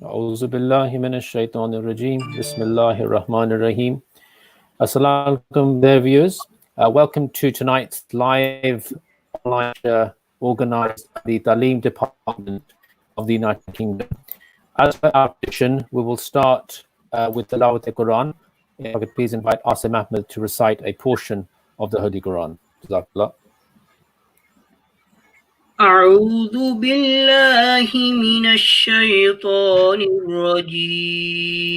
أعوذ بالله من الشيطان الرجيم بسم الله الرحمن الرحيم. Assalamu alaikum, dear viewers. Welcome to tonight's live online organized by the Talim Department of the United Kingdom. As per our tradition, we will start with the Tilawat al-Quran. If I could please invite Asim Ahmed to recite a portion of the Holy Quran. Jazakallah. أعوذ بالله من الشيطان الرجيم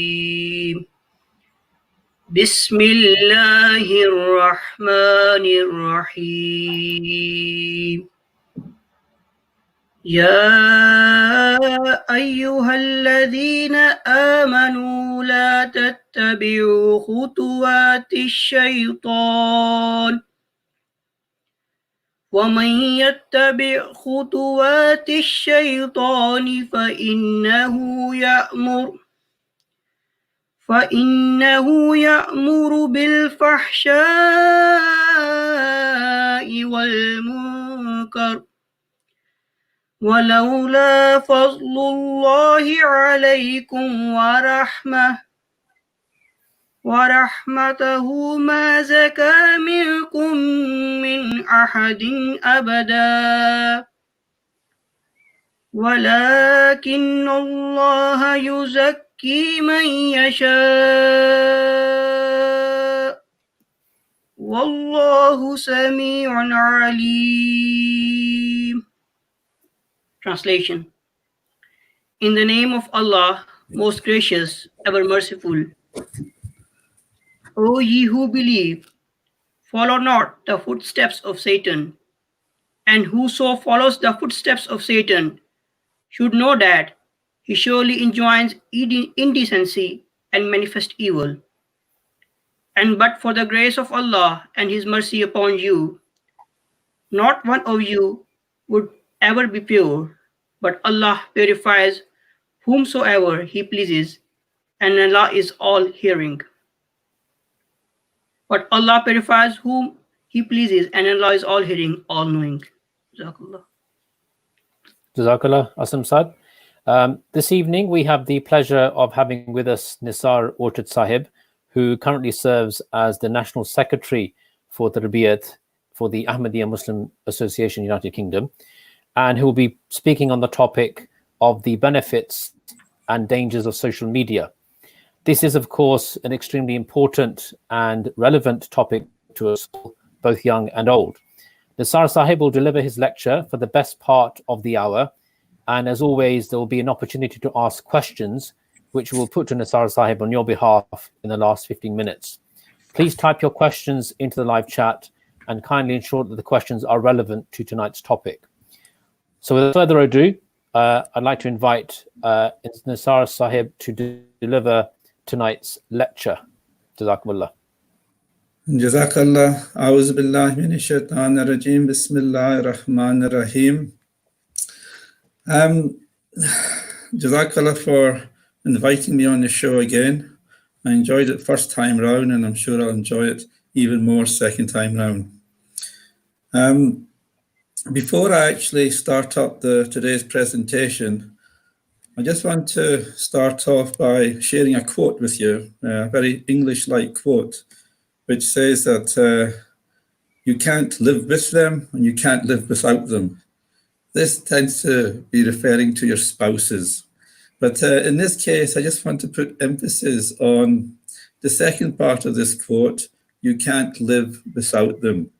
بسم الله الرحمن الرحيم يا أيها الذين آمنوا لا تتبعوا خطوات الشيطان ومن يتبع خطوات الشيطان فإنه يأمر بالفحشاء والمنكر ولولا فضل الله عليكم ورحمته ما زكى منكم من أحد أبدا ولكن الله يزكي من يشاء والله سميع عليم. Translation. In the name of Allah, most gracious, ever merciful. O ye who believe, follow not the footsteps of Satan, and whoso follows the footsteps of Satan should know that he surely enjoins indecency and manifest evil. And but for the grace of Allah and His mercy upon you, not one of you would ever be pure, but Allah purifies whomsoever He pleases, and Allah is all hearing. But Allah purifies whom He pleases, and Allah is all hearing, all knowing. Jazakallah. Jazakallah, Asim Saad. This evening, we have the pleasure of having with us Nisar Orchard Sahib, who currently serves as the National Secretary for Tarbiyat for the Ahmadiyya Muslim Association United Kingdom, and who will be speaking on the topic of the benefits and dangers of social media. This is, of course, an extremely important and relevant topic to us all, both young and old. Nisar Sahib will deliver his lecture for the best part of the hour, and as always, there will be an opportunity to ask questions, which we will put to Nisar Sahib on your behalf in the last 15 minutes. Please type your questions into the live chat and kindly ensure that the questions are relevant to tonight's topic. So without further ado, I'd like to invite Nisar Sahib to deliver tonight's lecture. Jazakumullah. Jazakallah. A'udhu billahi minash shaitanir rajim. Bismillahir rahmanir rahim. Jazakallah for inviting me on the show again. I enjoyed it first time round, and I'm sure I'll enjoy it even more second time round. Before I actually start up today's presentation, I just want to start off by sharing a quote with you, a very English-like quote, which says that you can't live with them and you can't live without them. This tends to be referring to your spouses. But in this case, I just want to put emphasis on the second part of this quote, you can't live without them.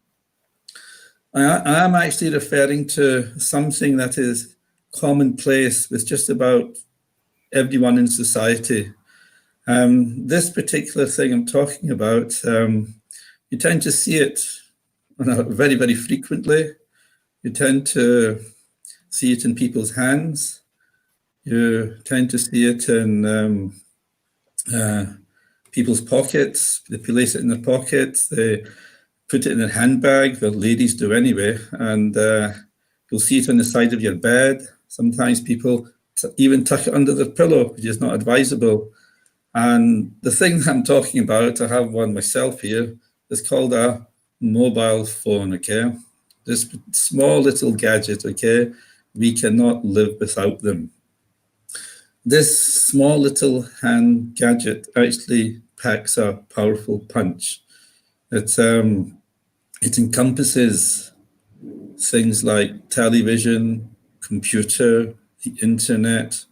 I am actually referring to something that is commonplace with just about everyone in society. This particular thing I'm talking about, you tend to see it very, very frequently. You tend to see it in people's hands. You tend to see it in people's pockets. They place it in their pockets. They put it in their handbag. Well, ladies do anyway. And you'll see it on the side of your bed. Sometimes people even tuck it under their pillow, which is not advisable. And the thing that I'm talking about, I have one myself here, is called a mobile phone, okay? This small little gadget, okay? We cannot live without them. this small little hand gadget actually packs a powerful punch. It encompasses things like television, computer, the internet,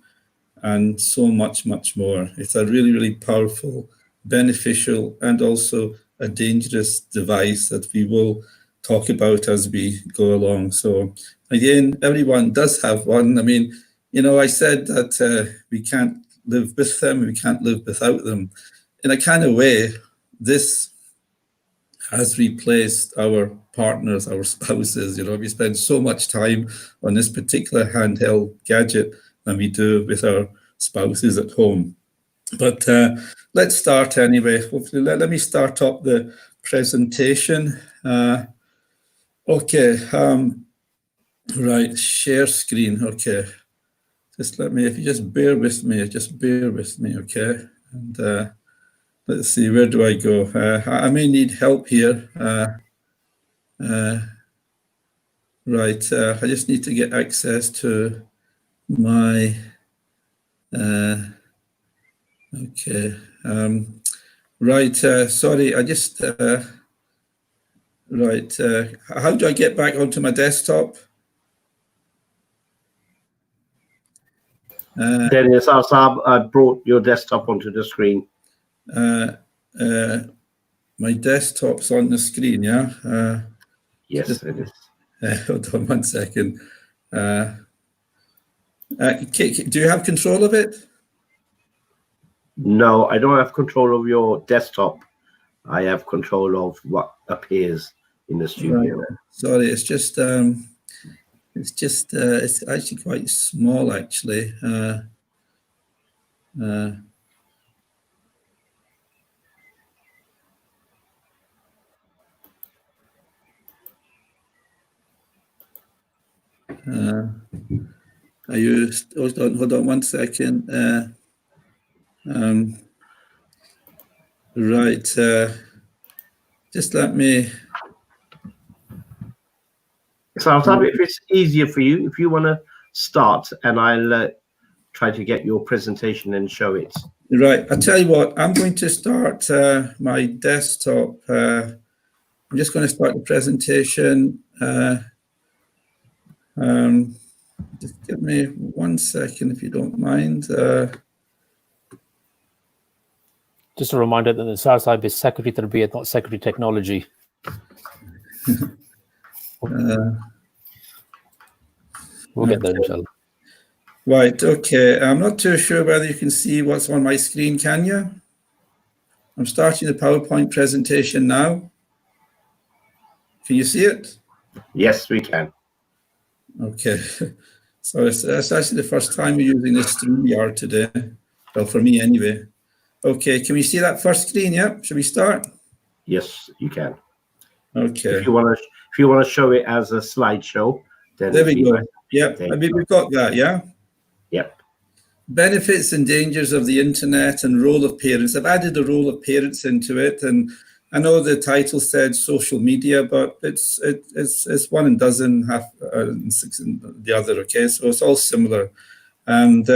and so much, much more. It's a really, really powerful, beneficial, and also a dangerous device that we will talk about as we go along. So again, everyone does have one. I mean, you know, I said that we can't live with them, we can't live without them. In a kind of way, this has replaced our partners, our spouses. You know, we spend so much time on this particular handheld gadget than we do with our spouses at home. But let's start anyway. Hopefully, let me start up the presentation. Okay, right, share screen. Okay, just let me, if you just bear with me, okay? And let's see, where do I go? I may need help here. Right, I just need to get access to my, okay. Right, sorry, I just, right, how do I get back onto my desktop? Dennis, I brought your desktop onto the screen. My desktop's on the screen, yeah? Yes, it is. Hold on 1 second. Do you have control of it? No, I don't have control of your desktop. I have control of what appears in the studio. Right. Sorry, it's actually quite small, actually. Are you, hold on 1 second. Right, just let me. So I'll tell you if it's easier for you, if you want to start, and I'll try to get your presentation and show it. Right, I'll tell you what, I'm going to start my desktop. I'm just going to start the presentation. Just give me 1 second, if you don't mind. Just a reminder that the Southside is Secretary Tarbiyat, not Secretary Technology. We'll get there, inshallah. Right, okay. I'm not too sure whether you can see what's on my screen, can you? I'm starting the PowerPoint presentation now. Can you see it? Yes, we can. Okay. So it's actually the first time we're using this StreamYard today. Well, for me anyway. Okay, can we see that first screen? Yeah, should we start? Yes, you can. Okay. If you want to show it as a slideshow, then There we go. nice. Yeah, I mean, we've got that, yeah? Yep. Benefits and dangers of the internet and role of parents. I've added the role of parents into it, and I know the title said social media, but it's one and dozen, half and six and the other. Okay, so it's all similar, and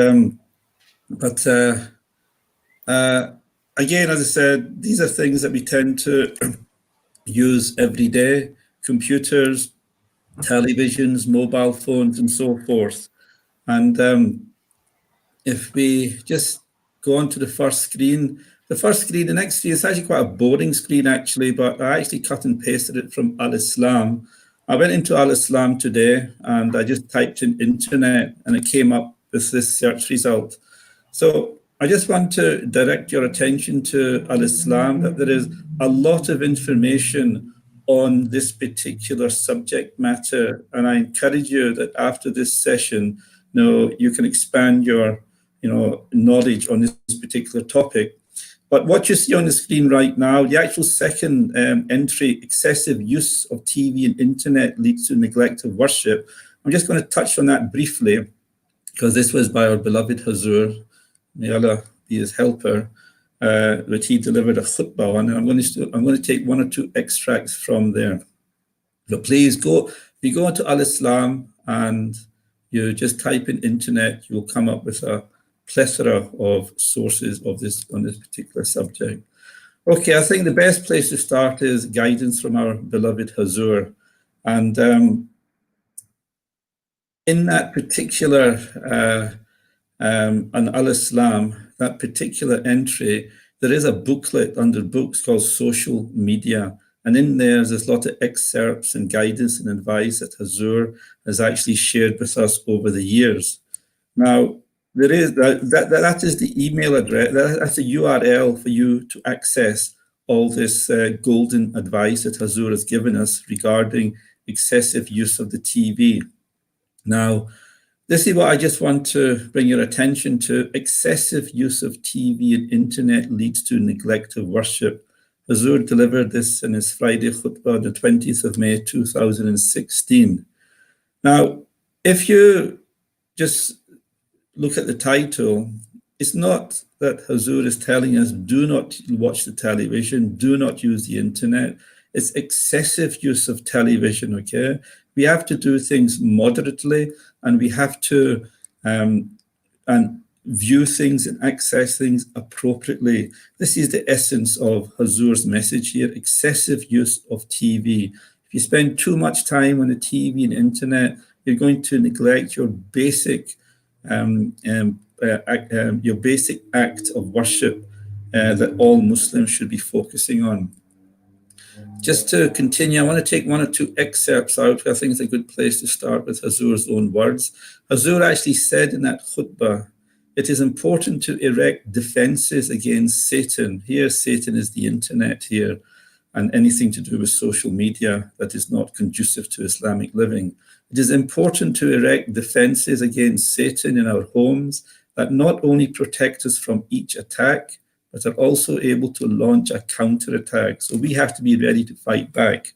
again, as I said, these are things that we tend to use every day: computers, televisions, mobile phones, and so forth. And if we just go on to the first screen, the next screen is actually quite a boring screen, actually, but I actually cut and pasted it from Al Islam. I went into Al Islam today and I just typed in internet and it came up with this search result. So I just want to direct your attention to Al Islam, that there is a lot of information on this particular subject matter. And I encourage you that after this session, you can expand your knowledge on this particular topic. But what you see on the screen right now, the actual second entry, excessive use of TV and internet leads to neglect of worship. I'm just going to touch on that briefly, because this was by our beloved Hazur, may Allah be his helper, which he delivered a khutbah on. And I'm going to take one or two extracts from there. So please go, if you go into Al Islam and you just type in internet, you'll come up with a plethora of sources of this on this particular subject. Okay, I think the best place to start is guidance from our beloved Hazur. And in that particular, on Al-Islam, that particular entry, there is a booklet under books called Social Media. And in there's a lot of excerpts and guidance and advice that Hazur has actually shared with us over the years. Now, there is that is the email address, that's a URL for you to access all this golden advice that Hazur has given us regarding excessive use of the TV. Now, this is what I just want to bring your attention to. Excessive use of TV and internet leads to neglect of worship. Hazur delivered this in his Friday khutbah, the 20th of May, 2016. Now, if you just look at the title, it's not that Hazur is telling us, do not watch the television, do not use the internet. It's excessive use of television, okay? We have to do things moderately, and we have to view things and access things appropriately. This is the essence of Hazur's message here, excessive use of TV. If you spend too much time on the TV and internet, you're going to neglect your basic act of worship that all Muslims should be focusing on. Just to continue, I want to take one or two excerpts out. I think it's a good place to start with Hazur's own words. Hazur actually said in that khutbah, it is important to erect defenses against Satan. Here, Satan is the internet here, and anything to do with social media that is not conducive to Islamic living. It is important to erect defenses against Satan in our homes that not only protect us from each attack, but are also able to launch a counterattack. So we have to be ready to fight back.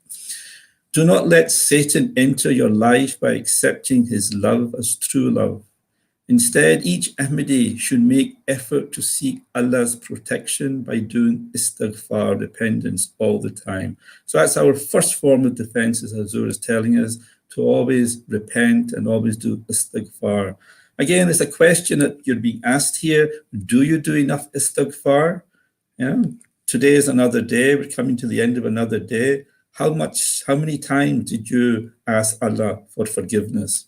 Do not let Satan enter your life by accepting his love as true love. Instead, each Ahmadi should make effort to seek Allah's protection by doing istighfar, repentance, all the time. So that's our first form of defense, as Hazur is telling us, to always repent and always do istighfar. Again, it's a question that you're being asked here. Do you do enough istighfar? Yeah. Today is another day. We're coming to the end of another day. How many times did you ask Allah for forgiveness?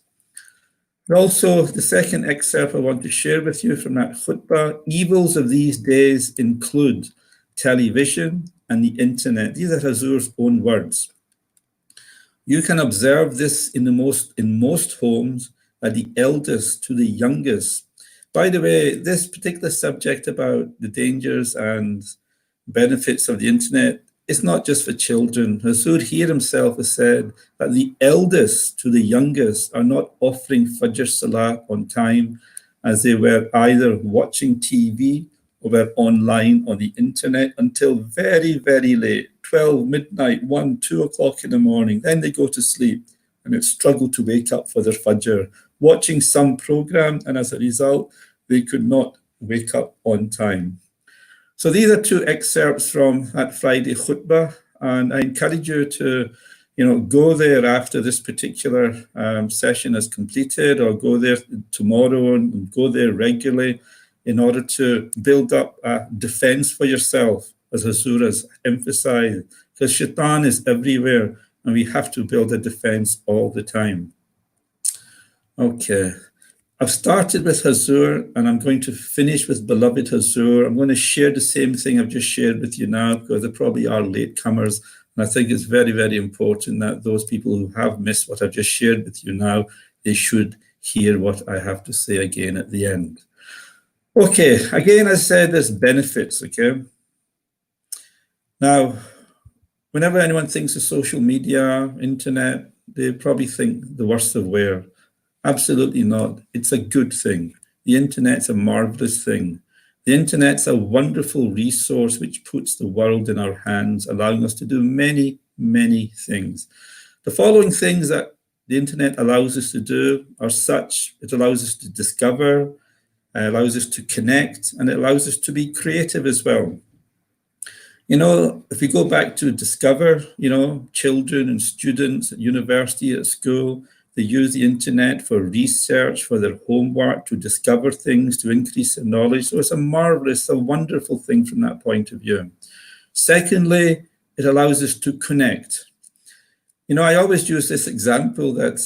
And also, the second excerpt I want to share with you from that khutbah, evils of these days include television and the internet. These are Hazur's own words. You can observe this in most homes, at the eldest to the youngest. By the way, this particular subject about the dangers and benefits of the internet is not just for children. Hazur here himself has said that the eldest to the youngest are not offering Fajr Salah on time, as they were either watching TV or were online on the internet until very, very late, 12, midnight, 1, 2 o'clock in the morning. Then they go to sleep and it struggled to wake up for their Fajr, watching some program, and as a result, they could not wake up on time. So these are two excerpts from that Friday khutbah, and I encourage you to, go there after this particular session is completed, or go there tomorrow and go there regularly in order to build up a defense for yourself, as Hazur has emphasized, because shaitan is everywhere, and we have to build a defense all the time. Okay. I've started with Hazur, and I'm going to finish with beloved Hazur. I'm going to share the same thing I've just shared with you now, because there probably are latecomers, and I think it's very, very important that those people who have missed what I've just shared with you now, they should hear what I have to say again at the end. Okay, again, I said there's benefits, okay? Now, whenever anyone thinks of social media, internet, they probably think the worst of where. Absolutely not. It's a good thing. The internet's a marvelous thing. The internet's a wonderful resource which puts the world in our hands, allowing us to do many, many things. The following things that the internet allows us to do are such: it allows us to discover, allows us to connect, and it allows us to be creative as well. If we go back to discover, children and students at university, at school, They use the internet for research, for their homework, to discover things, to increase their knowledge. So it's a marvelous, a wonderful thing from that point of view. Secondly, it allows us to connect. You know, I always use this example that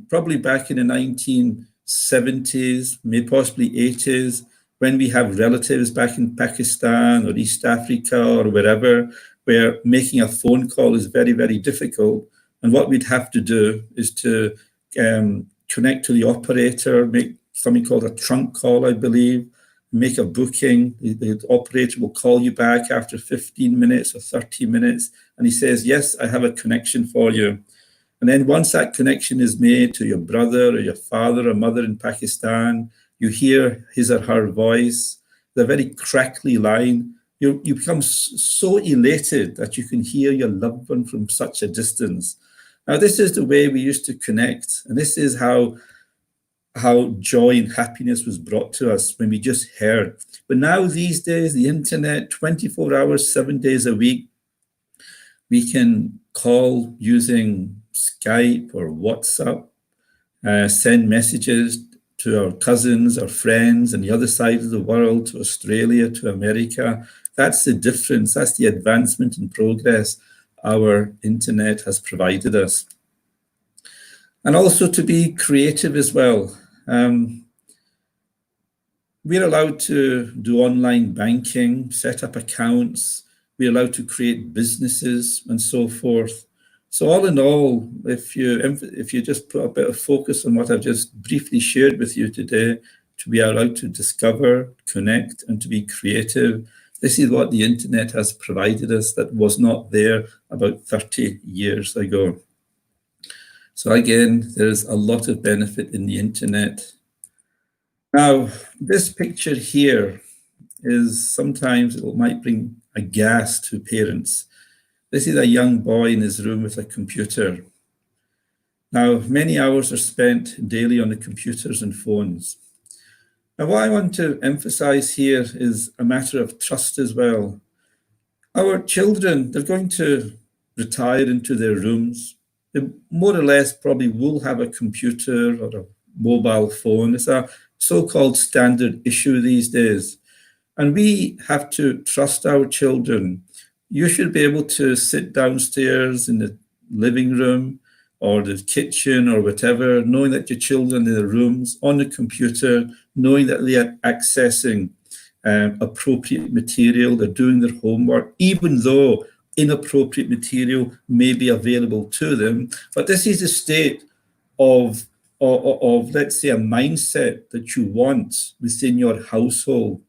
probably back in the 1970s, maybe possibly 80s, when we have relatives back in Pakistan or East Africa or wherever, where making a phone call is very, very difficult. And what we'd have to do is to connect to the operator, make something called a trunk call, I believe, make a booking. The operator will call you back after 15 minutes or 30 minutes. And he says, yes, I have a connection for you. And then once that connection is made to your brother or your father or mother in Pakistan, you hear his or her voice, the very crackly line. You become so elated that you can hear your loved one from such a distance. Now, this is the way we used to connect. And this is how joy and happiness was brought to us when we just heard. But now these days, the internet, 24 hours, 7 days a week, we can call using Skype or WhatsApp, send messages to our cousins or friends on the other side of the world, to Australia, to America. That's the difference. That's the advancement and progress our internet has provided us. And also to be creative as well. We're allowed to do online banking, set up accounts. We're allowed to create businesses and so forth. So all in all, if you just put a bit of focus on what I've just briefly shared with you today, to be allowed to discover, connect, and to be creative, this is what the internet has provided us that was not there about 30 years ago. So again, there's a lot of benefit in the internet. Now, this picture here is sometimes it might bring a gas to parents. This is a young boy in his room with a computer. Now, many hours are spent daily on the computers and phones. Now, what I want to emphasize here is a matter of trust as well. Our children, they're going to retire into their rooms. They more or less probably will have a computer or a mobile phone. It's a so-called standard issue these days. And we have to trust our children. You should be able to sit downstairs in the living room or the kitchen or whatever, knowing that your children are in their rooms, on the computer, knowing that they are accessing appropriate material, they're doing their homework, even though inappropriate material may be available to them. But this is a state of let's say, a mindset that you want within your household,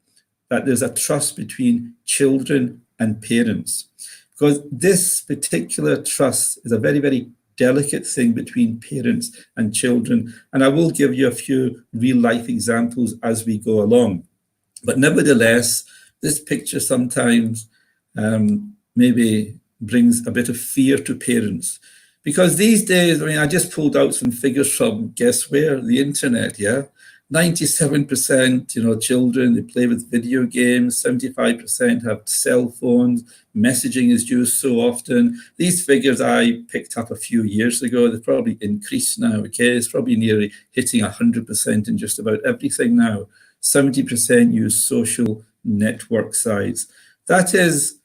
that there's a trust between children and parents. Because this particular trust is a very, very delicate thing between parents and children. And I will give you a few real life examples as we go along. But nevertheless, this picture sometimes maybe brings a bit of fear to parents. Because these days, I mean, I just pulled out some figures from, guess where? The internet, yeah? 97%, children, they play with video games. 75% have cell phones. Messaging is used so often. These figures I picked up a few years ago. They've probably increased now, okay? It's probably nearly hitting 100% in just about everything now. 70% use social network sites. That is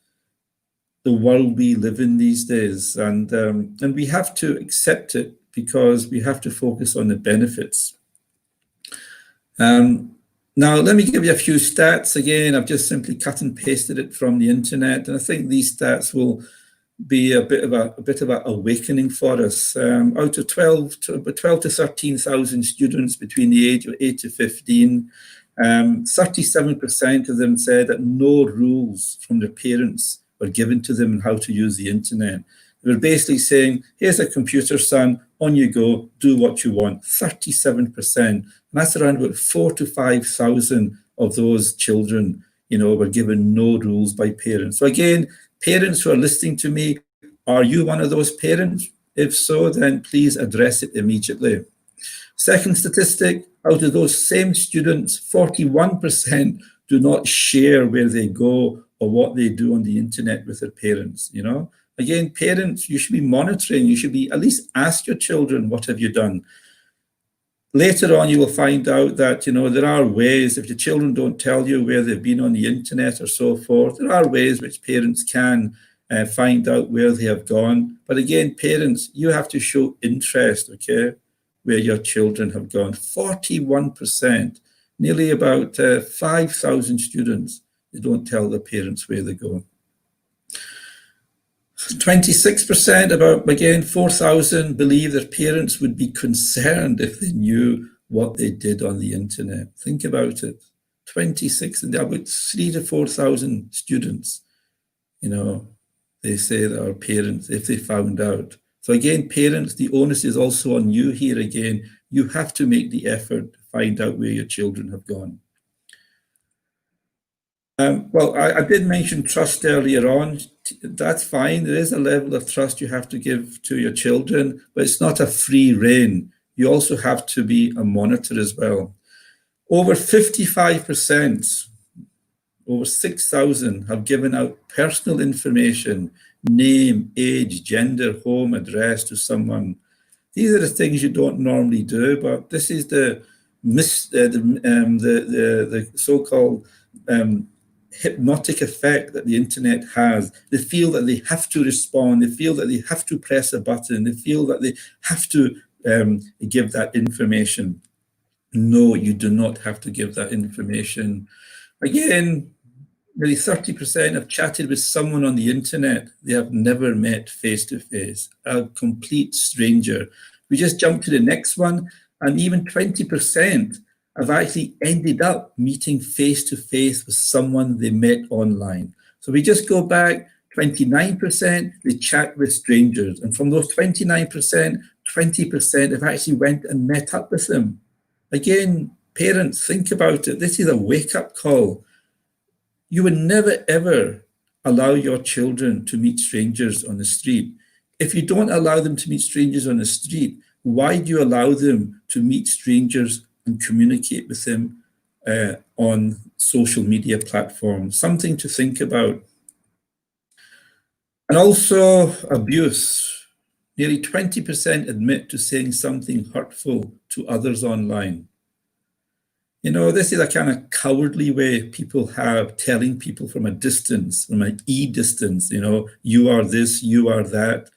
the world we live in these days. And we have to accept it because we have to focus on the benefits. Now, let me give you a few stats. Again, I've just simply cut and pasted it from the internet, and I think these stats will be a bit of an awakening for us. Out of 12 to 13,000 students between the age of 8 to 15, 37% of them said that no rules from their parents were given to them on how to use the internet. They were basically saying, here's a computer, son, on you go, do what you want. 37%. And that's around about 4,000 to 5,000 of those children, were given no rules by parents. So again, parents who are listening to me, are you one of those parents? If so, then please address it immediately. Second statistic, out of those same students, 41% do not share where they go or what they do on the internet with their parents, Again, parents, you should be monitoring. You should be at least ask your children, what have you done? Later on, you will find out that, there are ways, if your children don't tell you where they've been on the internet or so forth, there are ways which parents can find out where they have gone. But again, parents, you have to show interest, okay, where your children have gone. 41%, nearly about 5,000 students, they don't tell their parents where they go. 26%, about, again, 4,000 believe their parents would be concerned if they knew what they did on the internet. Think about it. 26, and about 3,000 to 4,000 students, they say that our parents, if they found out. So again, parents, the onus is also on you here again. You have to make the effort to find out where your children have gone. Well, I did mention trust earlier on. That's fine. There is a level of trust you have to give to your children, but it's not a free rein. You also have to be a monitor as well. Over 55%, over 6,000 have given out personal information, name, age, gender, home, address to someone. These are the things you don't normally do, but this is the so-called hypnotic effect that the internet has. They feel that they have to respond. They feel that they have to press a button. They feel that they have to give that information. No, you do not have to give that information. Again, nearly 30% have chatted with someone on the internet they have never met face-to-face, a complete stranger. We just jump to the next one, and even 20% have actually ended up meeting face-to-face with someone they met online. So we just go back, 29%, they chat with strangers. And from those 29%, 20% have actually went and met up with them. Again, parents, think about it. This is a wake-up call. You would never, ever allow your children to meet strangers on the street. If you don't allow them to meet strangers on the street, why do you allow them to meet strangers and communicate with them on social media platforms? Something to think about. And also abuse. Nearly 20% admit to saying something hurtful to others online. This is a kind of cowardly way people have telling people from a distance, from an e-distance, you are this, you are that.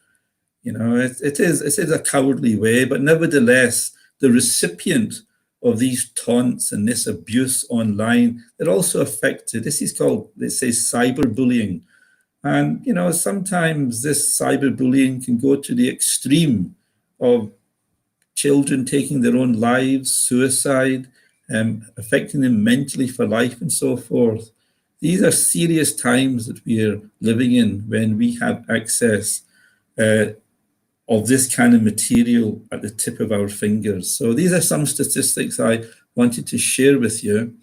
It is a cowardly way, but nevertheless, the recipient of these taunts and this abuse online, they're also affected. This is called, let's say, cyberbullying. And, sometimes this cyberbullying can go to the extreme of children taking their own lives, suicide, affecting them mentally for life and so forth. These are serious times that we are living in when we have access of this kind of material at the tip of our fingers. So these are some statistics I wanted to share with you.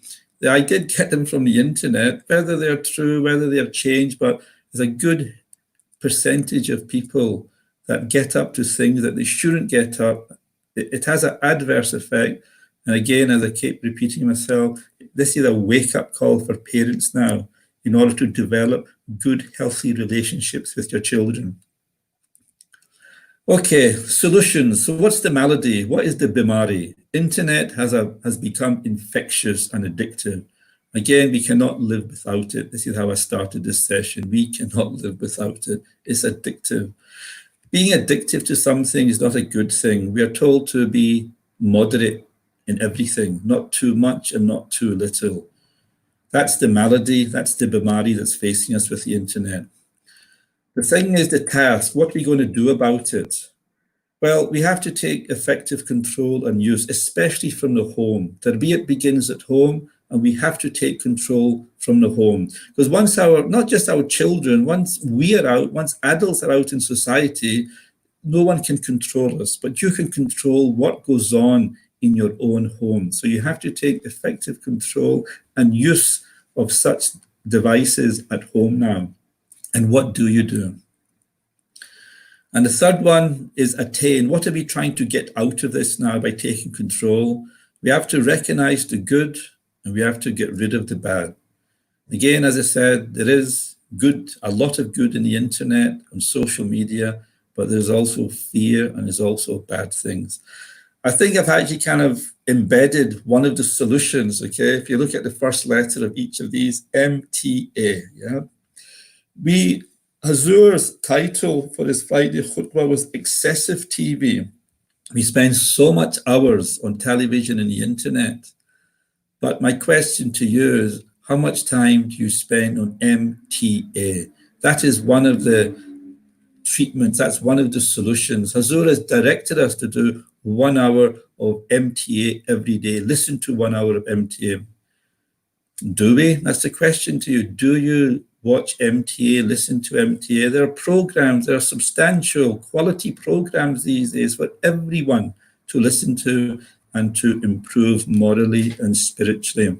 I did get them from the internet, whether they're true, whether they have changed, but there's a good percentage of people that get up to things that they shouldn't get up. It has an adverse effect. And again, as I keep repeating myself, this is a wake-up call for parents now in order to develop good, healthy relationships with your children. Okay, solutions. So what's the malady? What is the bimari? Internet has become infectious and addictive. Again, we cannot live without it. This is how I started this session. We cannot live without it. It's addictive. Being addictive to something is not a good thing. We are told to be moderate in everything, not too much and not too little. That's the malady, that's the bimari that's facing us with the internet. The thing is the task, what are we going to do about it? Well, we have to take effective control and use, especially from the home. Tarbiyat begins at home, and we have to take control from the home. Because once not just our children, once we are out, once adults are out in society, no one can control us, but you can control what goes on in your own home. So you have to take effective control and use of such devices at home now. And what do you do? And the third one is attain. What are we trying to get out of this now by taking control? We have to recognize the good and we have to get rid of the bad. Again, as I said, there is good, a lot of good in the internet, on social media, but there's also fear and there's also bad things. I think I've actually kind of embedded one of the solutions, okay? If you look at the first letter of each of these, MTA, yeah? Hazur's title for his Friday khutbah was Excessive TV. We spend so much hours on television and the internet. But my question to you is, how much time do you spend on MTA? That is one of the treatments, that's one of the solutions. Hazur has directed us to do 1 hour of MTA every day. Listen to 1 hour of MTA. Do we? That's the question to you. Do you watch MTA, listen to MTA? There are programs, there are substantial quality programs these days for everyone to listen to and to improve morally and spiritually.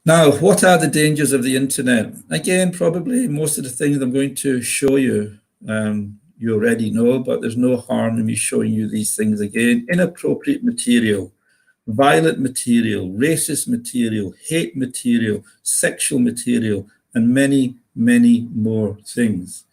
Now, what are the dangers of the internet? Again, probably most of the things I'm going to show you, you already know, but there's no harm in me showing you these things again. Inappropriate material, violent material, racist material, hate material, sexual material, and many, many more things.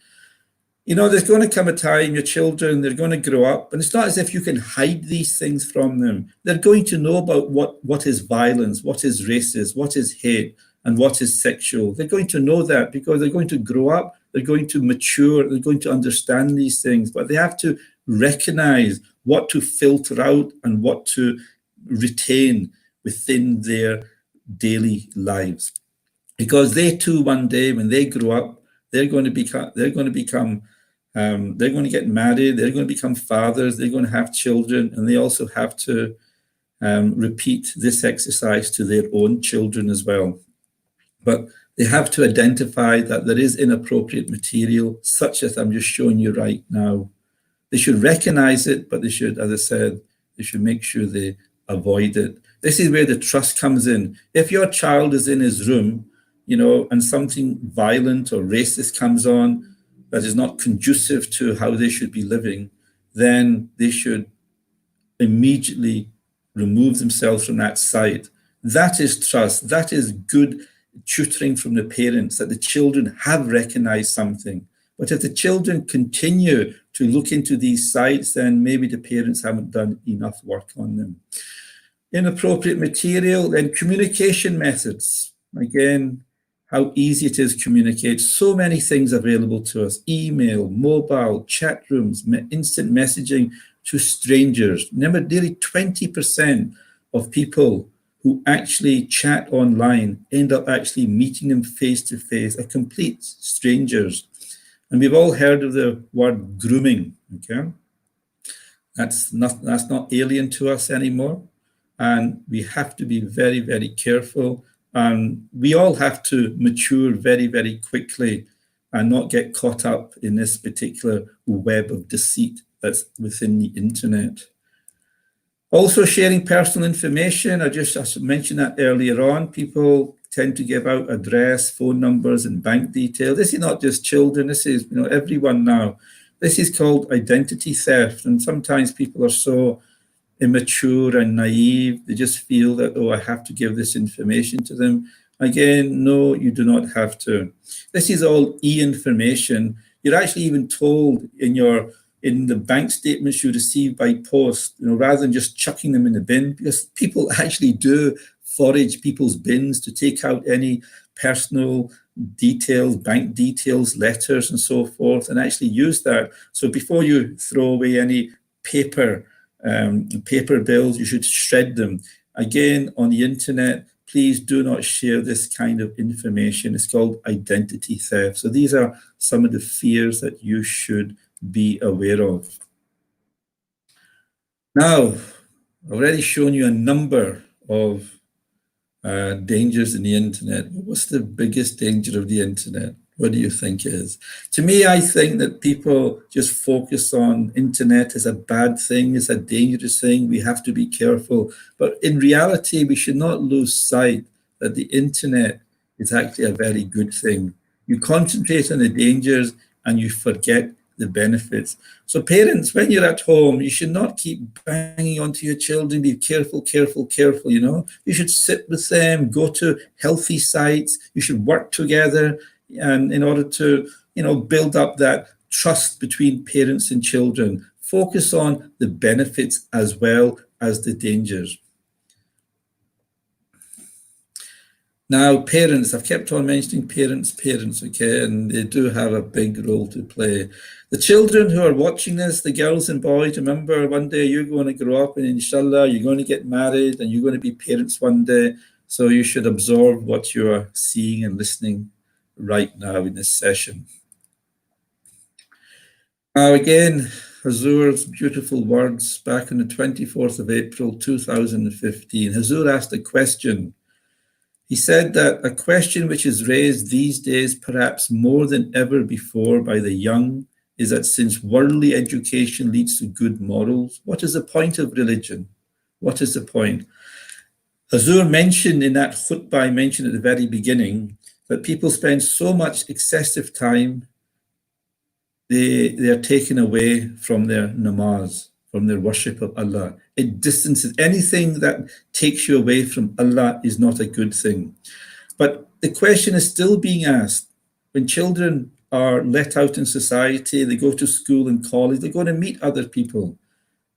You know, there's going to come a time, your children, they're going to grow up, and it's not as if you can hide these things from them. They're going to know about what is violence, what is racist, what is hate, and what is sexual. They're going to know that because they're going to grow up, they're going to mature, they're going to understand these things, but they have to recognize what to filter out and what to retain within their daily lives. Because they too, one day, when they grow up, they're going to get married, they're going to become fathers, they're going to have children, and they also have to repeat this exercise to their own children as well. But they have to identify that there is inappropriate material, such as I'm just showing you right now. They should recognize it, but they should, as I said, they should make sure they avoid it. This is where the trust comes in. If your child is in his room, you know, and something violent or racist comes on that is not conducive to how they should be living, then they should immediately remove themselves from that site. That is trust. That is good tutoring from the parents, that the children have recognized something. But if the children continue to look into these sites, then maybe the parents haven't done enough work on them. Inappropriate material, then communication methods. Again, how easy it is to communicate. So many things available to us: email, mobile, chat rooms, instant messaging to strangers. Remember, nearly 20% of people who actually chat online end up actually meeting them face to face, are complete strangers. And we've all heard of the word grooming, okay? That's not alien to us anymore. And we have to be very, very careful. And we all have to mature very, very quickly and not get caught up in this particular web of deceit that's within the internet. Also, sharing personal information. I mentioned that earlier on. People tend to give out address, phone numbers, and bank details. This is not just children. This is, you know, everyone now. This is called identity theft. And sometimes people are so immature and naive. They just feel that, oh, I have to give this information to them. Again, no, you do not have to. This is all e-information. You're actually even told in the bank statements you receive by post, you know, rather than just chucking them in the bin, because people actually do forage people's bins to take out any personal details, bank details, letters, and so forth, and actually use that. So before you throw away any paper bills, you should shred them. Again, on the internet, please do not share this kind of information. It's called identity theft. So these are some of the fears that you should be aware of. Now, I've already shown you a number of dangers in the internet. What's the biggest danger of the internet? What do you think is? To me, I think that people just focus on internet as a bad thing, as a dangerous thing. We have to be careful. But in reality, we should not lose sight that the internet is actually a very good thing. You concentrate on the dangers and you forget the benefits. So parents, when you're at home, you should not keep banging onto your children, be careful, careful, careful, you know. You should sit with them, go to healthy sites, you should work together, and in order to, you know, build up that trust between parents and children. Focus on the benefits as well as the dangers. Now, parents, I've kept on mentioning parents, okay, and they do have a big role to play. The children who are watching this, the girls and boys, remember one day you're going to grow up and inshallah, you're going to get married and you're going to be parents one day. So you should absorb what you are seeing and listening right now in this session. Now again, Hazur's beautiful words back on the 24th of April, 2015. Hazur asked a question. He said that a question which is raised these days, perhaps more than ever before by the young, is that since worldly education leads to good morals, what is the point of religion? What is the point? Hazur mentioned in that khutbah I mentioned at the very beginning that people spend so much excessive time, they are taken away from their namaz, from their worship of Allah. It distances. Anything that takes you away from Allah is not a good thing. But the question is still being asked. When children are let out in society, they go to school and college, they go to meet other people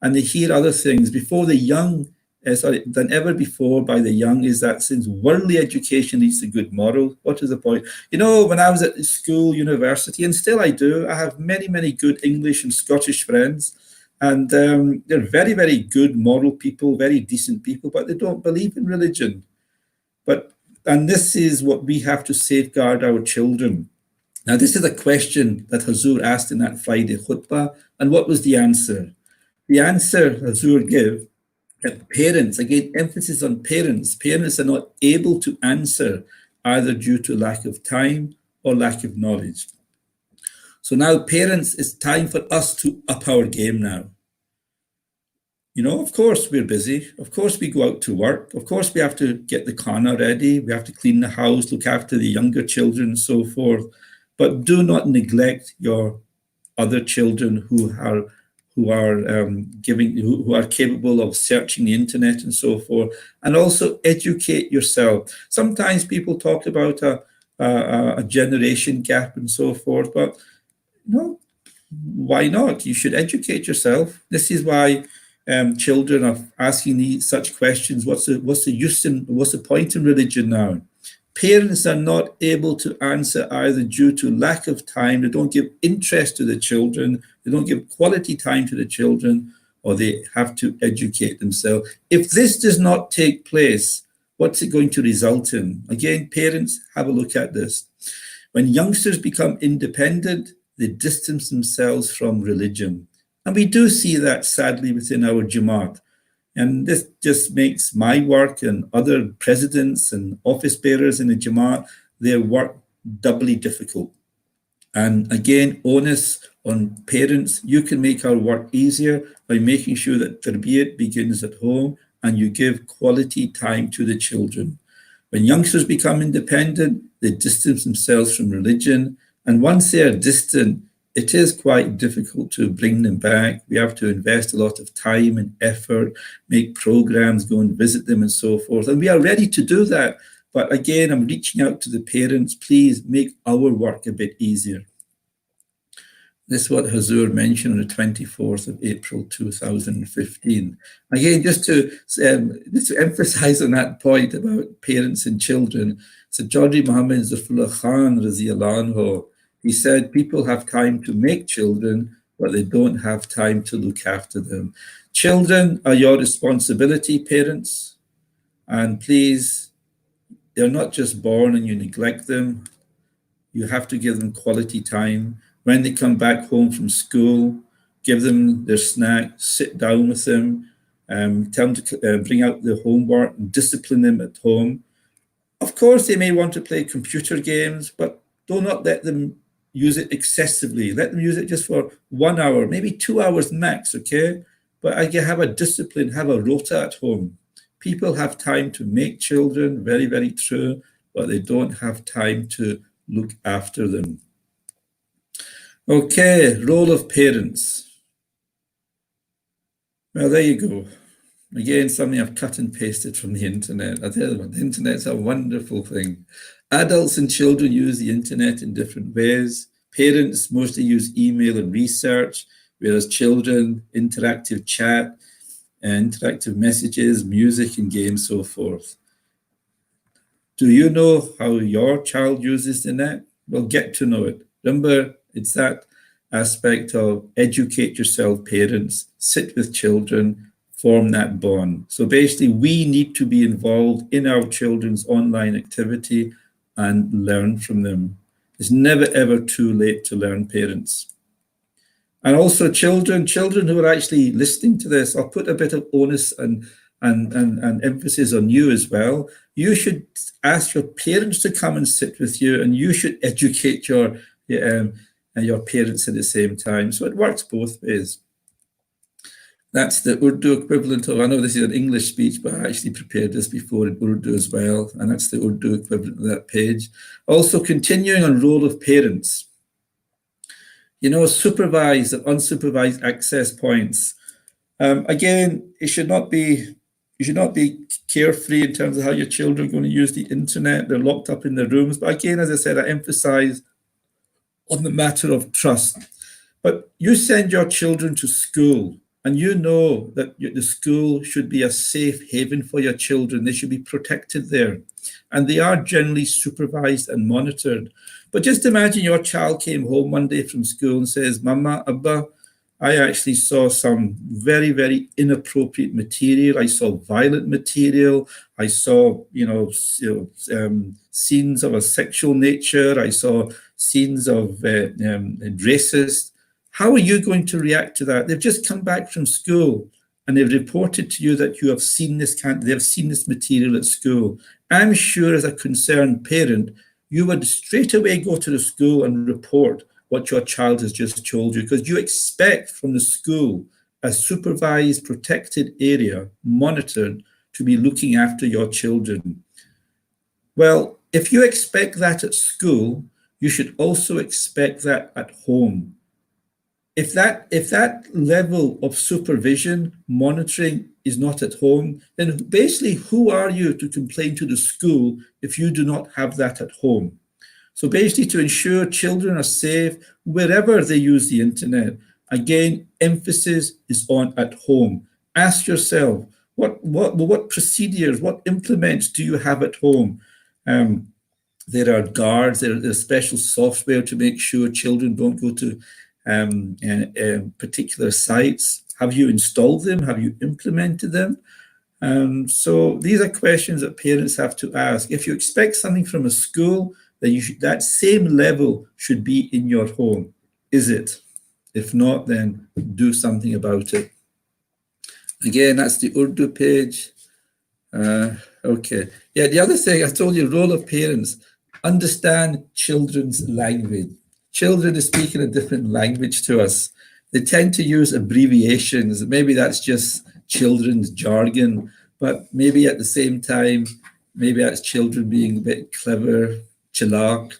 and they hear other things. Before the young, than ever before by the young, is that since worldly education leads to good moral, what is the point? You know, when I was at school, university, and still I do, I have many, many good English and Scottish friends. And they're very, very good moral people, very decent people, but they don't believe in religion. And this is what we have to safeguard our children. Now, this is a question that Hazur asked in that Friday khutbah. And what was the answer? The answer Hazur gave that parents, again, emphasis on parents. Parents are not able to answer either due to lack of time or lack of knowledge. So now, parents, it's time for us to up our game now. You know, of course, we're busy. Of course, we go out to work. Of course, we have to get the khana ready. We have to clean the house, look after the younger children and so forth. But do not neglect your other children who are capable of searching the internet and so forth. And also educate yourself. Sometimes people talk about a generation gap and so forth, but no, why not? You should educate yourself. This is why children are asking such questions. What's the use and what's the point in religion now? Parents are not able to answer either due to lack of time. They don't give interest to the children. They don't give quality time to the children, or they have to educate themselves. If this does not take place, what's it going to result in? Again, parents, have a look at this. When youngsters become independent, they distance themselves from religion. And we do see that, sadly, within our Jamaat. And this just makes my work and other presidents and office bearers in the Jamaat, their work doubly difficult. And again, onus on parents. You can make our work easier by making sure that tarbiyat begins at home and you give quality time to the children. When youngsters become independent, they distance themselves from religion. And once they are distant, it is quite difficult to bring them back. We have to invest a lot of time and effort, make programs, go and visit them and so forth. And we are ready to do that. But again, I'm reaching out to the parents. Please make our work a bit easier. This is what Hazur mentioned on the 24th of April, 2015. Again, just to emphasize on that point about parents and children. So Chaudhry Muhammad Zafrullah Khan, radiyallahu anhu, he said, people have time to make children, but they don't have time to look after them. Children are your responsibility, parents. And please, they're not just born and you neglect them. You have to give them quality time. When they come back home from school, give them their snack, sit down with them, tell them to bring out their homework and discipline them at home. Of course, they may want to play computer games, but do not let them use it excessively. Let them use it just for 1 hour, maybe 2 hours max, okay? But I can have a discipline, have a rota at home. People have time to make children, very, very true, but they don't have time to look after them. Okay, role of parents. Well, there you go. Again, something I've cut and pasted from the internet. I tell you what, the internet's a wonderful thing. Adults and children use the internet in different ways. Parents mostly use email and research, whereas children, interactive chat, interactive messages, music and games, so forth. Do you know how your child uses the net? Well, get to know it. Remember, it's that aspect of educate yourself, parents, sit with children, form that bond. So basically, we need to be involved in our children's online activity and learn from them. It's never, ever too late to learn, parents. And also children who are actually listening to this, I'll put a bit of onus and emphasis on you as well. You should ask your parents to come and sit with you, and you should educate your parents at the same time. So it works both ways. That's the Urdu equivalent of, I know this is an English speech, but I actually prepared this before in Urdu as well, and that's the Urdu equivalent of that page. Also, continuing on role of parents. You know, supervised and unsupervised access points. Again, you should not be carefree in terms of how your children are going to use the internet. They're locked up in their rooms. But again, as I said, I emphasize on the matter of trust. But you send your children to school, and you know that the school should be a safe haven for your children. They should be protected there. And they are generally supervised and monitored. But just imagine your child came home one day from school and says, Mama, Abba, I actually saw some very, very inappropriate material. I saw violent material. I saw, scenes of a sexual nature. I saw scenes of racist. How are you going to react to that? They've just come back from school and they've reported to you that you have seen they've seen this material at school. I'm sure as a concerned parent, you would straight away go to the school and report what your child has just told you, because you expect from the school, a supervised, protected area, monitored, to be looking after your children. Well, if you expect that at school, you should also expect that at home. If that level of supervision, monitoring is not at home, then basically who are you to complain to the school if you do not have that at home? So basically to ensure children are safe wherever they use the internet, again, emphasis is on at home. Ask yourself, what procedures, what implements do you have at home? There are guards, there's special software to make sure children don't go to particular sites. Have you installed them? Have you implemented them? So these are questions that parents have to ask. If you expect something from a school, then that same level should be in your home. Is it? If not, then do something about it. Again, that's the Urdu page. Okay. Yeah, the other thing, I told you, role of parents, understand children's language. Children are speaking a different language to us. They tend to use abbreviations. Maybe that's just children's jargon, but maybe at the same time, maybe that's children being a bit clever, chalak,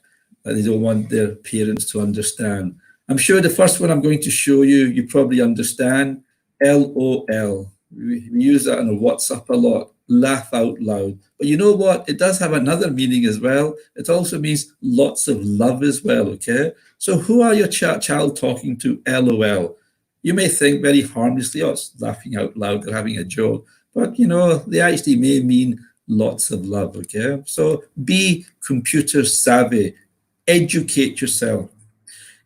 that they don't want their parents to understand. I'm sure the first one I'm going to show you, you probably understand, LOL. We use that on WhatsApp a lot, laugh out loud. But you know what? It does have another meaning as well. It also means lots of love as well, okay? So who are your child talking to, LOL? You may think very harmlessly, oh, it's laughing out loud, they're having a joke. But, you know, they actually may mean lots of love, okay? So be computer savvy, educate yourself.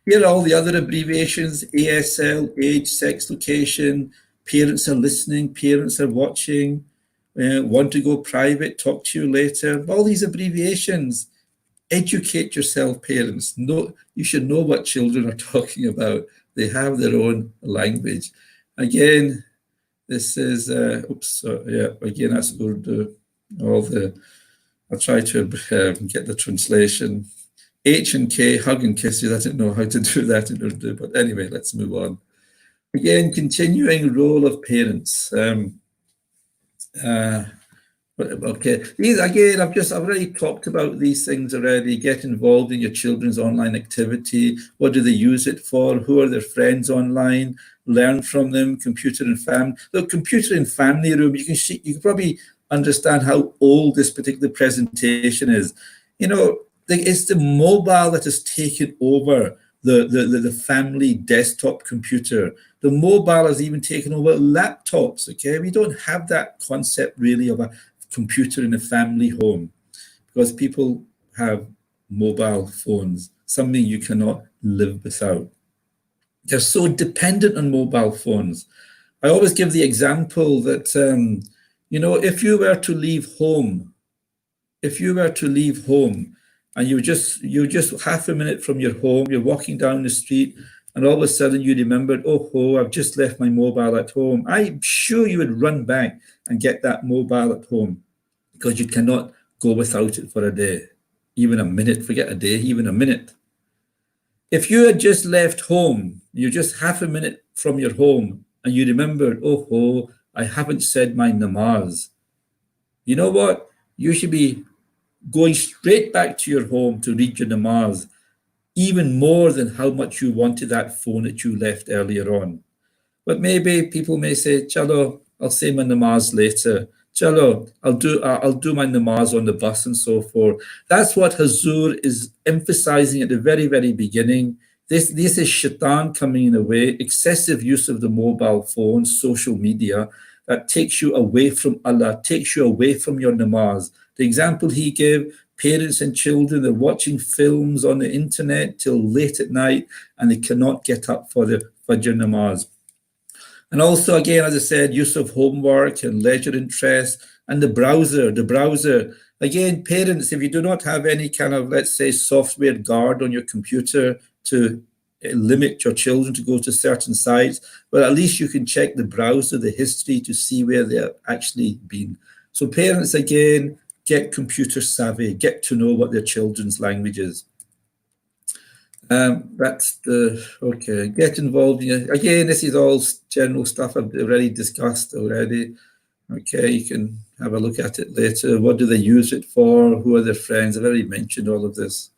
Here are all the other abbreviations, ASL, age, sex, location, parents are listening, parents are watching, want to go private, talk to you later. All these abbreviations, educate yourself, parents. You should know what children are talking about. They have their own language. Again, this is, again, that's Urdu. I'll try to get the translation. H and K, hug and kisses. I didn't know how to do that in Urdu, but anyway, let's move on. Again, continuing role of parents. Okay, these again, I've already talked about these things already. Get involved in your children's online activity. What do they use it for? Who are their friends online? Learn from them. Computer and family. Look, computer and family room. You can probably understand how old this particular presentation is. You know, it's the mobile that has taken over the family desktop computer. The mobile has even taken over laptops. Okay, we don't have that concept really of a computer in a family home because people have mobile phones, something you cannot live without. They're so dependent on mobile phones. I always give the example that, you know, if you were to leave home and you're just half a minute from your home, you're walking down the street and all of a sudden you remembered, oh, I've just left my mobile at home. I'm sure you would run back and get that mobile at home because you cannot go without it for a day, even a minute, forget a day, even a minute. If you had just left home, you're just half a minute from your home and you remembered, oh, I haven't said my namaz. You know what? You should be going straight back to your home to read your namaz, even more than how much you wanted that phone that you left earlier on. But maybe people may say, Chalo, I'll say my namaz later. Chalo, I'll do my namaz on the bus and so forth. That's what Hazur is emphasizing at the very, very beginning. This is shaitan coming in the way, excessive use of the mobile phone, social media, that takes you away from Allah, takes you away from your namaz. The example he gave, parents and children, they're watching films on the internet till late at night and they cannot get up for the Fajr namaz. And also, again, as I said, use of homework and leisure interests and the browser. Again, parents, if you do not have any kind of, let's say, software guard on your computer to limit your children to go to certain sites, well, at least you can check the browser, the history to see where they're actually been. So parents, again, get computer savvy, get to know what their children's language is. That's the, okay, get involved in, again, this is all general stuff I've already discussed already. Okay, you can have a look at it later. What do they use it for? Who are their friends? I've already mentioned all of this.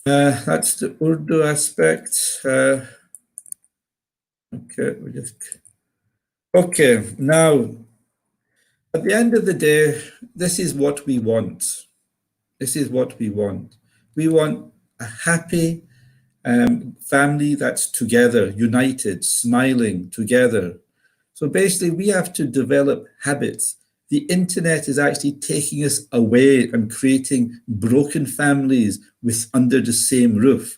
That's the Urdu aspect. Okay, now, at the end of the day, this is what we want. This is what we want. We want a happy family that's together, united, smiling together. So basically, we have to develop habits. The internet is actually taking us away and creating broken families with under the same roof.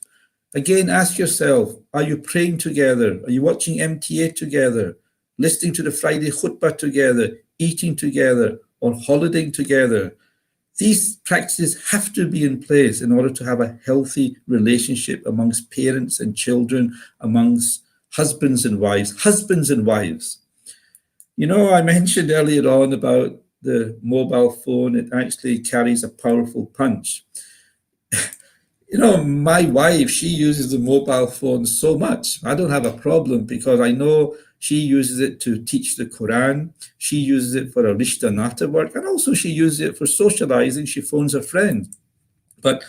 Again, ask yourself, are you praying together? Are you watching MTA together? Listening to the Friday khutbah together? Eating together? Or holidaying together? These practices have to be in place in order to have a healthy relationship amongst parents and children, amongst husbands and wives. Husbands and wives. You know, I mentioned earlier on about the mobile phone. It actually carries a powerful punch. You know, my wife, she uses the mobile phone so much. I don't have a problem because I know she uses it to teach the Quran. She uses it for a Rishta Nata work. And also she uses it for socializing. She phones her friend. But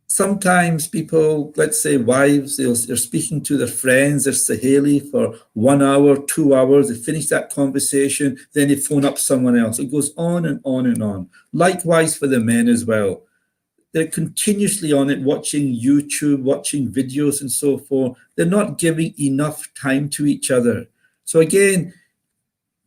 sometimes people, let's say wives, they're speaking to their friends, their Saheli for 1 hour, 2 hours. They finish that conversation, then they phone up someone else. It goes on and on and on. Likewise for the men as well. They're continuously on it, watching YouTube, watching videos and so forth. They're not giving enough time to each other. So again,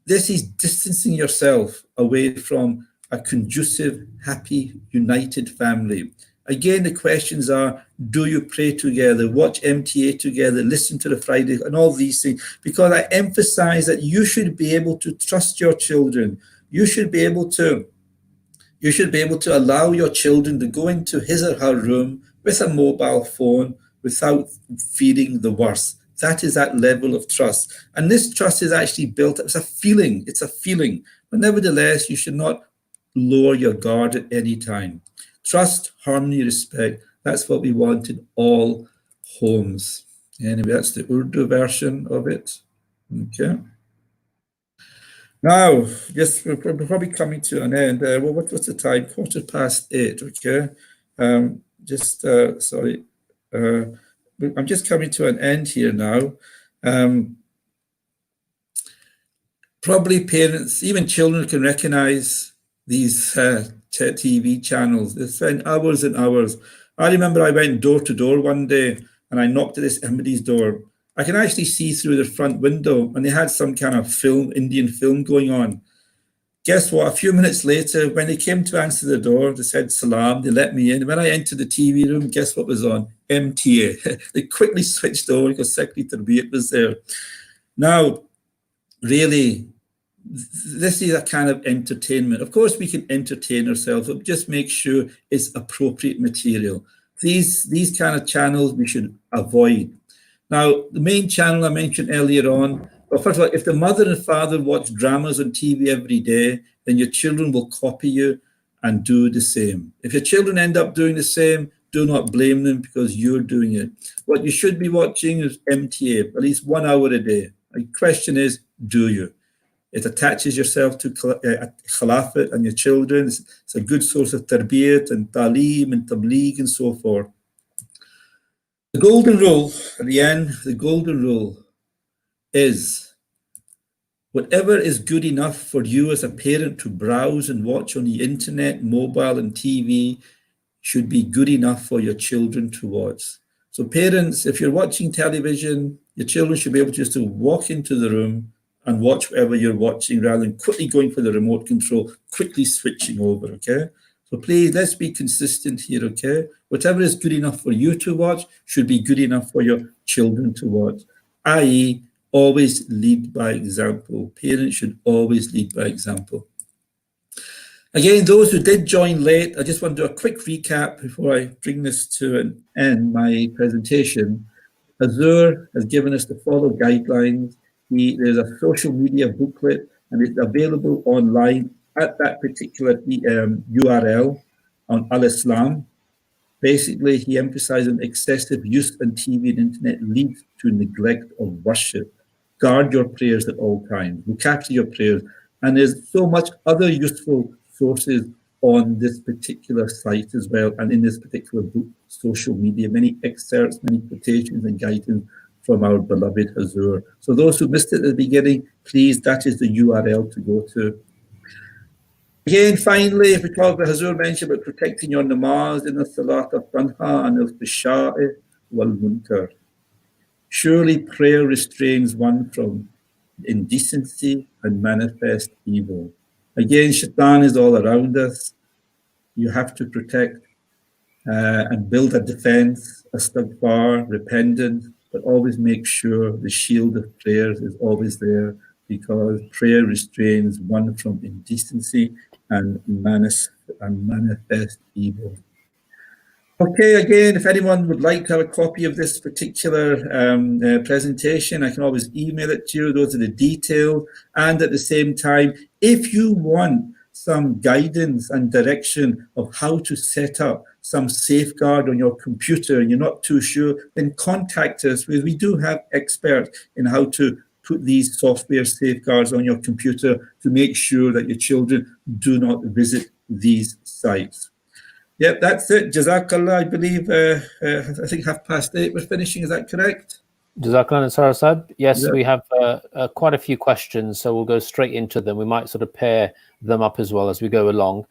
this is distancing yourself away from a conducive, happy, united family. Again, the questions are, do you pray together, watch MTA together, listen to the Friday, and all these things? Because I emphasize that you should be able to trust your children. You should be able to allow your children to go into his or her room with a mobile phone without feeling the worst. That is that level of trust. And this trust is actually built, it's a feeling. But nevertheless, you should not lower your guard at any time. Trust, harmony, respect. That's what we want in all homes. Anyway, that's the Urdu version of it. Okay. Now, yes, we're probably coming to an end. Well, what's the time? 8:15, okay? Sorry. I'm just coming to an end here now. Probably parents, even children can recognize these TV channels. They spend hours and hours. I remember I went door to door one day and I knocked at somebody's door. I can actually see through the front window and they had some kind of film, Indian film going on. Guess what? A few minutes later, when they came to answer the door, they said salam, they let me in. When I entered the TV room, guess what was on? MTA. They quickly switched over because Secretary Tarbiyat was there. Now, really, this is a kind of entertainment. Of course, we can entertain ourselves, but just make sure it's appropriate material. These kind of channels we should avoid. Now, the main channel I mentioned earlier on, well, first of all, if the mother and father watch dramas on TV every day, then your children will copy you and do the same. If your children end up doing the same, do not blame them because you're doing it. What you should be watching is MTA, at least 1 hour a day. The question is, do you? It attaches yourself to Khilafat and your children. It's a good source of tarbiyat and talim and tabligh and so forth. The golden rule, at the end, the golden rule is whatever is good enough for you as a parent to browse and watch on the internet, mobile and TV should be good enough for your children to watch. So parents, if you're watching television, your children should be able just to walk into the room and watch whatever you're watching rather than quickly going for the remote control, quickly switching over, okay? So please, let's be consistent here, okay? Whatever is good enough for you to watch should be good enough for your children to watch, i.e., always lead by example. Parents should always lead by example. Again, those who did join late, I just want to do a quick recap before I bring this to an end, my presentation. Hazur has given us the follow guidelines. There's a social media booklet and it's available online at that particular URL on Al-Islam. Basically, he emphasized on excessive use on TV and internet leads to neglect of worship. Guard your prayers at all times. Look after your prayers. And there's so much other useful sources on this particular site as well, and in this particular book, social media, many excerpts, many quotations and guidance from our beloved Hazur. So those who missed it at the beginning, please, that is the URL to go to. Again, finally, if we talk about Hazur mentioned about protecting your namaz in the salat of tanha and the fishai wal munkar. Surely prayer restrains one from indecency and manifest evil. Again, shaitan is all around us. You have to protect and build a defense, astaghfar, repentance, but always make sure the shield of prayers is always there because prayer restrains one from indecency and manifest evil. Okay, again, if anyone would like to have a copy of this particular presentation, I can always email it to you. Those are the details. And at the same time, if you want some guidance and direction of how to set up some safeguard on your computer and you're not too sure, then contact us. We do have experts in how to put these software safeguards on your computer to make sure that your children do not visit these sites. Yep, that's it. Jazakallah, I believe, I think 8:30 we're finishing. Is that correct? Jazakallah, Nisar Asad. Yes, Yeah. we have quite a few questions, so we'll go straight into them. We might sort of pair them up as well as we go along.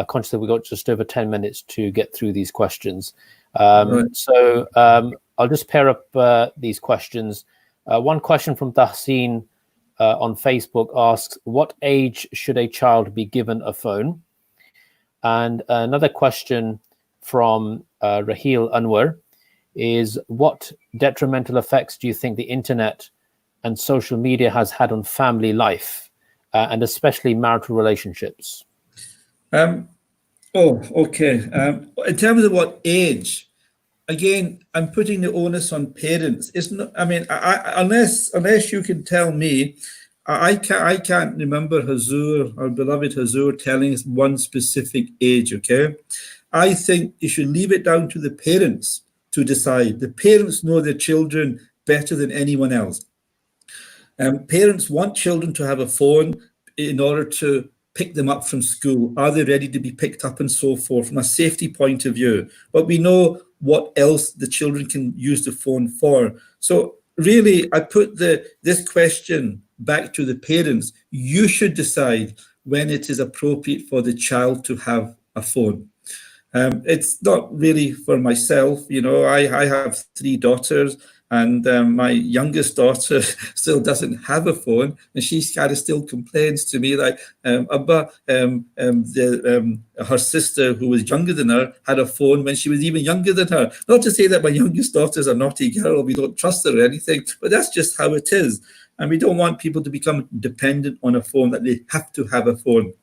Conscious that we've got just over 10 minutes to get through these questions. Right. So I'll just pair up these questions. One question from Tahseen on Facebook asks, what age should a child be given a phone? And another question from Raheel Anwar is, what detrimental effects do you think the internet and social media has had on family life and especially marital relationships? Okay. In terms of what age, again, I'm putting the onus on parents. It's not. I mean, unless you can tell me, I can't remember Hazur, our beloved Hazur, telling us one specific age. Okay, I think you should leave it down to the parents to decide. The parents know their children better than anyone else. Parents want children to have a phone. in order to pick them up from school? Are they ready to be picked up and so forth from a safety point of view? But we know what else the children can use the phone for. So really, I put this question back to the parents. You should decide when it is appropriate for the child to have a phone. It's not really for myself. You know, I have 3 daughters, and my youngest daughter still doesn't have a phone, and she kind of still complains to me like, Abba, her sister, who was younger than her, had a phone when she was even younger than her. Not to say that my youngest daughter's a naughty girl, we don't trust her or anything, but that's just how it is. And we don't want people to become dependent on a phone, that they have to have a phone.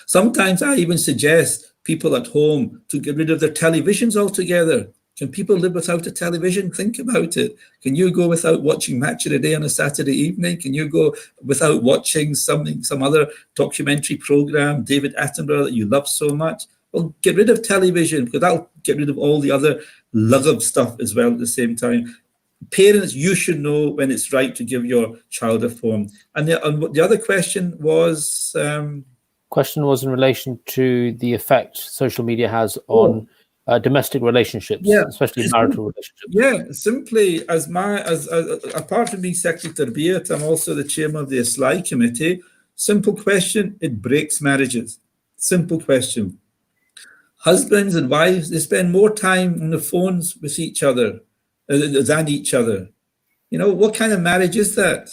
Sometimes I even suggest people at home to get rid of their televisions altogether. Can people live without a television? Think about it. Can you go without watching Match of the Day on a Saturday evening? Can you go without watching some other documentary program, David Attenborough, that you love so much? Well, get rid of television, because that'll get rid of all the other luggup stuff as well at the same time. Parents, you should know when it's right to give your child a phone. And the other question was... question was in relation to the effect social media has on domestic relationships, especially marital relationships. Yeah, simply as apart from being Secretary Tarbiyat, I'm also the chairman of the Islahi Committee. Simple question: it breaks marriages. Simple question. Husbands and wives, they spend more time on the phones with each other than each other. You know, what kind of marriage is that?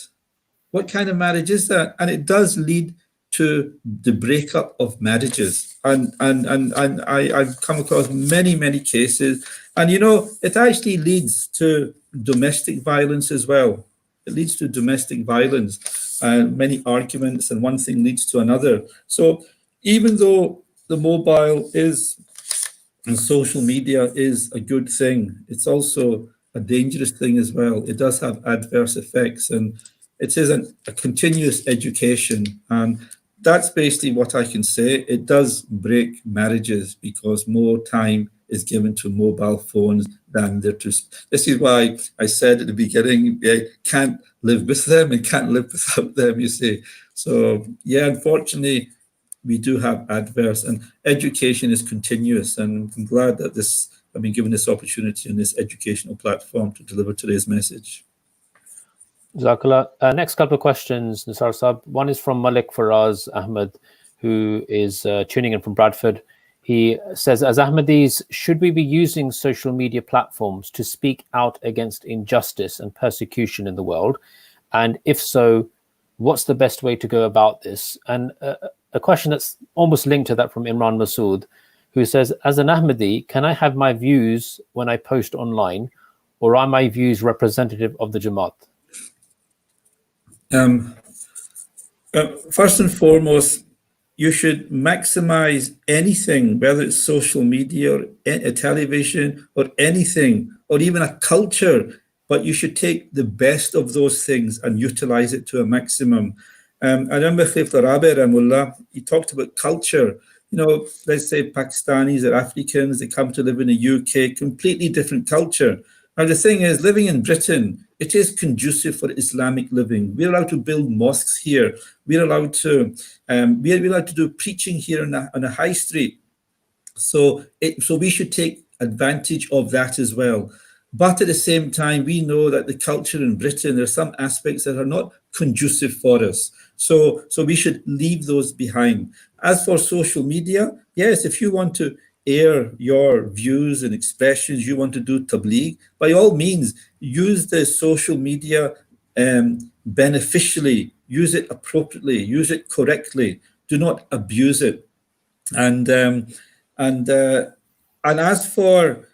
What kind of marriage is that? And it does lead to the breakup of marriages. And I've come across many cases. And, you know, it actually leads to domestic violence as well. It leads to domestic violence and many arguments, and one thing leads to another. So even though the mobile is and social media is a good thing, it's also a dangerous thing as well. It does have adverse effects, and it is a continuous education. And that's basically what I can say. It does break marriages because more time is given to mobile phones than there to. This is why I said at the beginning, can't live with them and can't live without them, you see. So, yeah, unfortunately, we do have adverse, and education is continuous. And I'm glad that I've been given this opportunity on this educational platform to deliver today's message. Jazakallah. Next couple of questions, Nisar Saab. One is from Malik Faraz Ahmed, who is tuning in from Bradford. He says, as Ahmadis, should we be using social media platforms to speak out against injustice and persecution in the world? And if so, what's the best way to go about this? And a question that's almost linked to that from Imran Masood, who says, as an Ahmadi, can I have my views when I post online, or are my views representative of the Jamaat? First and foremost, you should maximize anything, whether it's social media or television or anything, or even a culture, but you should take the best of those things and utilize it to a maximum. I remember Khalif Rabi Rahimullah, he talked about culture. You know, let's say Pakistanis or Africans, they come to live in the UK, completely different culture. Now, the thing is, living in Britain, it is conducive for Islamic living. We're allowed to build mosques here. We're allowed to do preaching here on a high street. So we should take advantage of that as well. But at the same time, we know that the culture in Britain, there are some aspects that are not conducive for us. So we should leave those behind. As for social media, yes, if you want to air your views and expressions, you want to do tabligh, by all means, use the social media beneficially, use it appropriately, use it correctly. Do not abuse it. And as for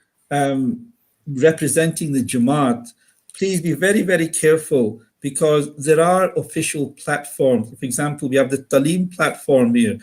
representing the Jamaat, please be very, very careful, because there are official platforms. For example, we have the Talim platform here.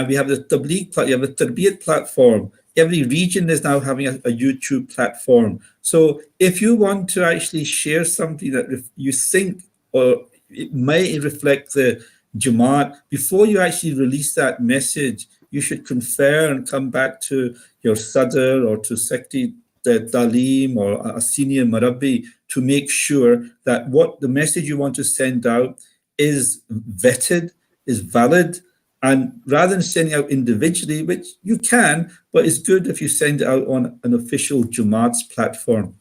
We have the Tabligh, we have the Tarbiyat platform. Every region is now having a YouTube platform. So if you want to actually share something that you think or it may reflect the Jamaat, before you actually release that message, you should confer and come back to your Sadr or to Secretary Talim or a senior Murabbi to make sure that what the message you want to send out is vetted, is valid. And rather than sending out individually, which you can, but it's good if you send it out on an official Jamaat's platform.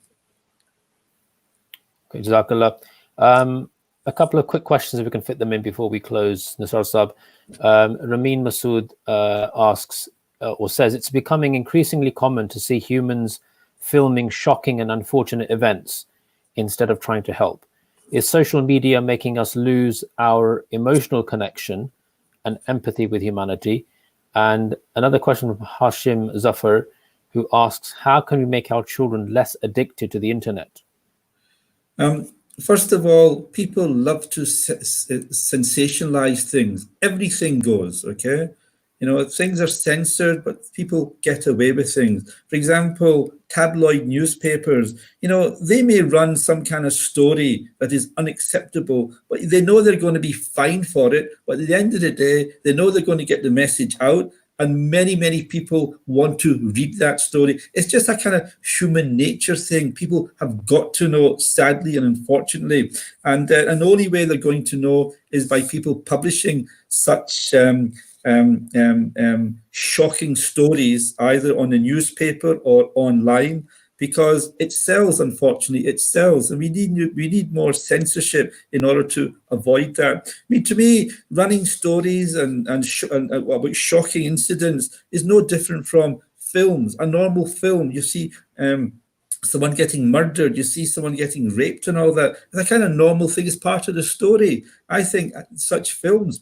Okay, Jazakallah. A couple of quick questions, if we can fit them in before we close, Nisar Sahib. Ramin Masood asks or says, it's becoming increasingly common to see humans filming shocking and unfortunate events instead of trying to help. Is social media making us lose our emotional connection and empathy with humanity? And another question from Hashim Zafar, who asks, how can we make our children less addicted to the internet? First of all, people love to sensationalize things. Everything goes, okay? You know, things are censored, but people get away with things. For example, tabloid newspapers, you know, they may run some kind of story that is unacceptable, but they know they're going to be fined for it. But at the end of the day, they know they're going to get the message out. And many, many people want to read that story. It's just a kind of human nature thing. People have got to know, sadly and unfortunately. And the only way they're going to know is by people publishing such shocking stories, either on the newspaper or online, because it sells, unfortunately, it sells. And we need more censorship in order to avoid that. I mean, to me, running stories and about shocking incidents is no different from films. A normal film, you see someone getting murdered, you see someone getting raped and all that. It's a kind of normal thing, it's part of the story. I think such films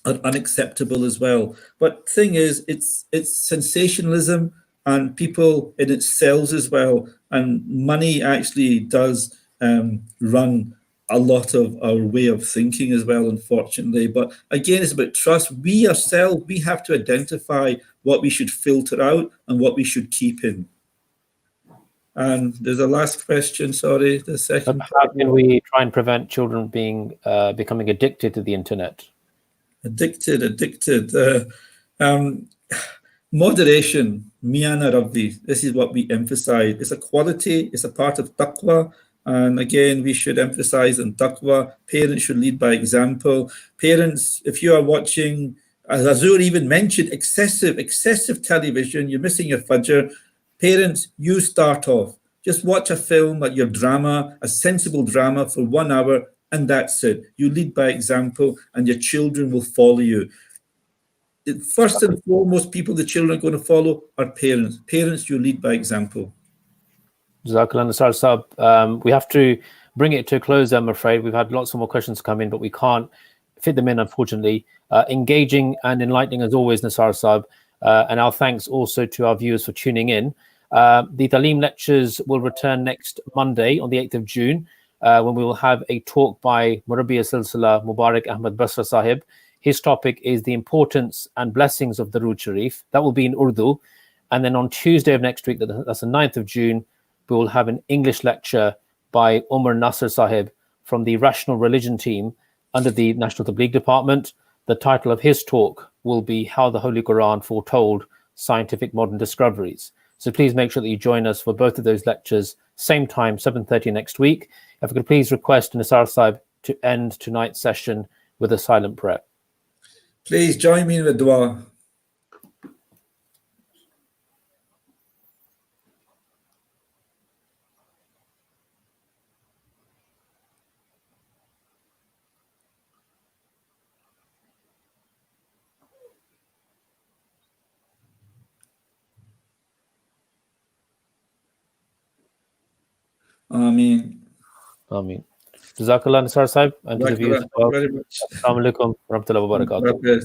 are unacceptable as well. But thing is, it's sensationalism, and people, and it sells as well. And money actually does run a lot of our way of thinking as well, unfortunately. But again, it's about trust. We ourselves, we have to identify what we should filter out and what we should keep in. And there's a last question, sorry, the second. How can we try and prevent children becoming addicted to the internet? Addicted. Moderation, miyana rabbi. This is what we emphasize. It's a quality, it's a part of taqwa. And again, we should emphasize on taqwa. Parents should lead by example. Parents, if you are watching, as Azur even mentioned, excessive television, you're missing your fajr. Parents, you start off. Just watch a film, like your drama, a sensible drama for 1 hour, and that's it. You lead by example, and your children will follow you. First and foremost, people the children are going to follow are parents. Parents, you lead by example. Jazakallah, Nisar Sahib. We have to bring it to a close, I'm afraid. We've had lots of more questions come in, but we can't fit them in, unfortunately. Engaging and enlightening as always, Nisar Sahib. And our thanks also to our viewers for tuning in. The Taaleem lectures will return next Monday on the 8th of June, when we will have a talk by Murabbi Silsila Mubarak Ahmad Basra Sahib. His topic is the importance and blessings of Durood Sharif. That will be in Urdu. And then on Tuesday of next week, that's the 9th of June, we will have an English lecture by Umar Nasser Sahib from the Rational Religion team under the National Tabligh Department. The title of his talk will be How the Holy Quran Foretold Scientific Modern Discoveries. So please make sure that you join us for both of those lectures, same time, 7:30 next week. If I could please request Nisar Sahib to end tonight's session with a silent prayer. Please join me in the dua. Ameen. Ameen. Jazakallah, Nisar Sahib, and to the viewers. Very much. Assalamu alaikum wa rahmatullahi wa barakatuh. Rabbi,